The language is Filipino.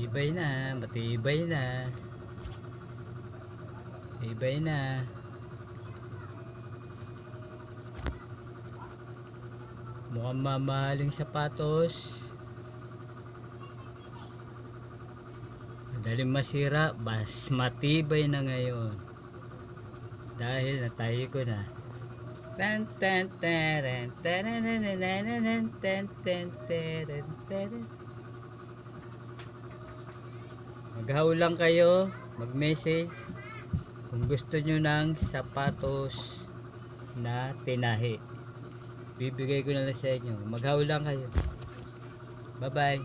Matibay na, matibay na. Matibay na. Mukhang mamahaling sapatos. Madaling masira, mas matibay na ngayon. Dahil natahi ko na. Tan tan taran taranananan tan tan taran taran. Maghaw lang kayo, mag-message kung gusto nyo ng sapatos na tinahi. Bibigay ko na lang sa inyo. Maghaw lang kayo. Bye bye.